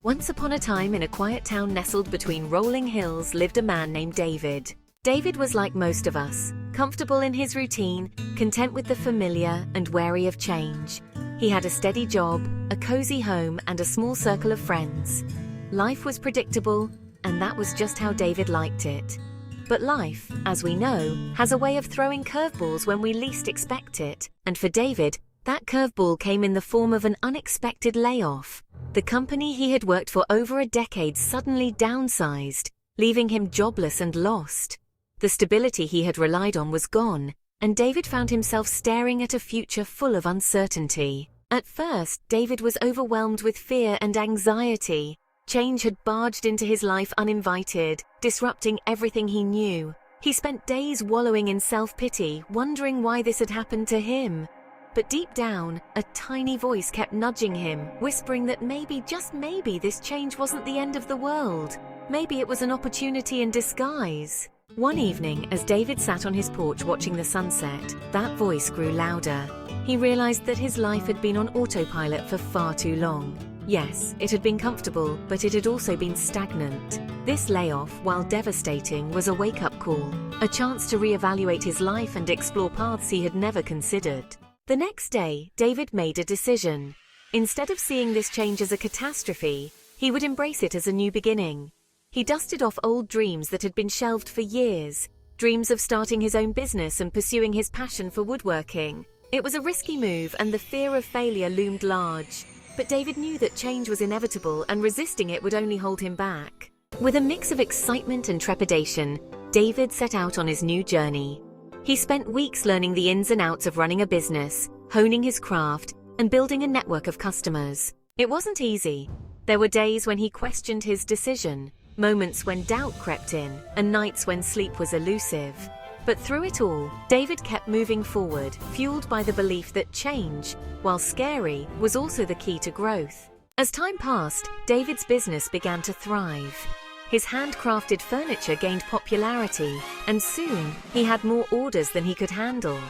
Once upon a time, in a quiet town nestled between rolling hills, lived a man named David. David was like most of us, comfortable in his routine, content with the familiar, and wary of change. He had a steady job, a cozy home, and a small circle of friends. Life was predictable, and that was just how David liked it. But life, as we know, has a way of throwing curveballs when we least expect it. And for David, that curveball came in the form of an unexpected layoff. The company he had worked for over a decade suddenly downsized, leaving him jobless and lost. The stability he had relied on was gone, and David found himself staring at a future full of uncertainty. At first, David was overwhelmed with fear and anxiety. Change had barged into his life uninvited, disrupting everything he knew. He spent days wallowing in self-pity, wondering why this had happened to him. But deep down, a tiny voice kept nudging him, whispering that maybe, just maybe, this change wasn't the end of the world. Maybe it was an opportunity in disguise. One evening, as David sat on his porch watching the sunset, that voice grew louder. He realized that his life had been on autopilot for far too long. Yes, it had been comfortable, but it had also been stagnant. This layoff, while devastating, was a wake-up call, a chance to reevaluate his life and explore paths he had never considered. The next day, David made a decision. Instead of seeing this change as a catastrophe, he would embrace it as a new beginning. He dusted off old dreams that had been shelved for years, dreams of starting his own business and pursuing his passion for woodworking. It was a risky move, and the fear of failure loomed large. But David knew that change was inevitable, and resisting it would only hold him back. With a mix of excitement and trepidation, David set out on his new journey. He spent weeks learning the ins and outs of running a business, honing his craft, and building a network of customers. It wasn't easy. There were days when he questioned his decision, moments when doubt crept in, and nights when sleep was elusive. But through it all, David kept moving forward, fueled by the belief that change, while scary, was also the key to growth. As time passed, David's business began to thrive. His handcrafted furniture gained popularity, and soon he had more orders than he could handle.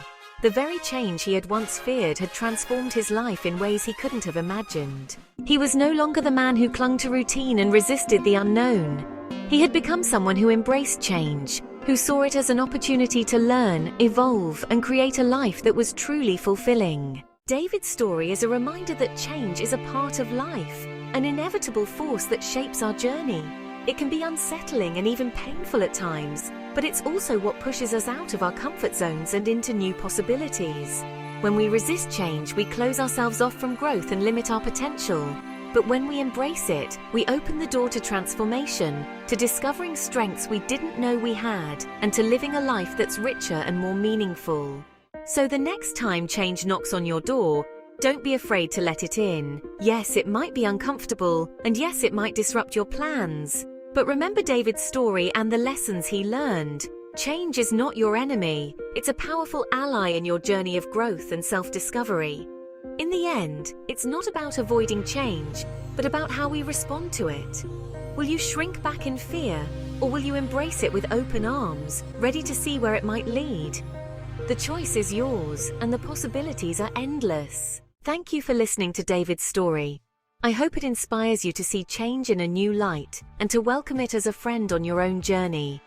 The very change he had once feared had transformed his life in ways he couldn't have imagined. He was no longer the man who clung to routine and resisted the unknown. He had become someone who embraced change, who saw it as an opportunity to learn, evolve, and create a life that was truly fulfilling. David's story is a reminder that change is a part of life, an inevitable force that shapes our journey. It can be unsettling and even painful at times, but it's also what pushes us out of our comfort zones and into new possibilities. When we resist change, we close ourselves off from growth and limit our potential. But when we embrace it, we open the door to transformation, to discovering strengths we didn't know we had, and to living a life that's richer and more meaningful. So the next time change knocks on your door, don't be afraid to let it in. Yes, it might be uncomfortable, and yes, it might disrupt your plans. But remember David's story and the lessons he learned. Change is not your enemy. It's a powerful ally in your journey of growth and self-discovery. In the end, it's not about avoiding change, but about how we respond to it. Will you shrink back in fear, or will you embrace it with open arms, ready to see where it might lead? The choice is yours, and the possibilities are endless. Thank you for listening to David's story. I hope it inspires you to see change in a new light and to welcome it as a friend on your own journey.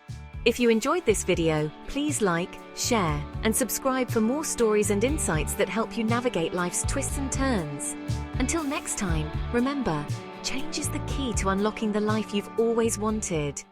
If you enjoyed this video, please like, share, and subscribe for more stories and insights that help you navigate life's twists and turns. Until next time, remember, change is the key to unlocking the life you've always wanted.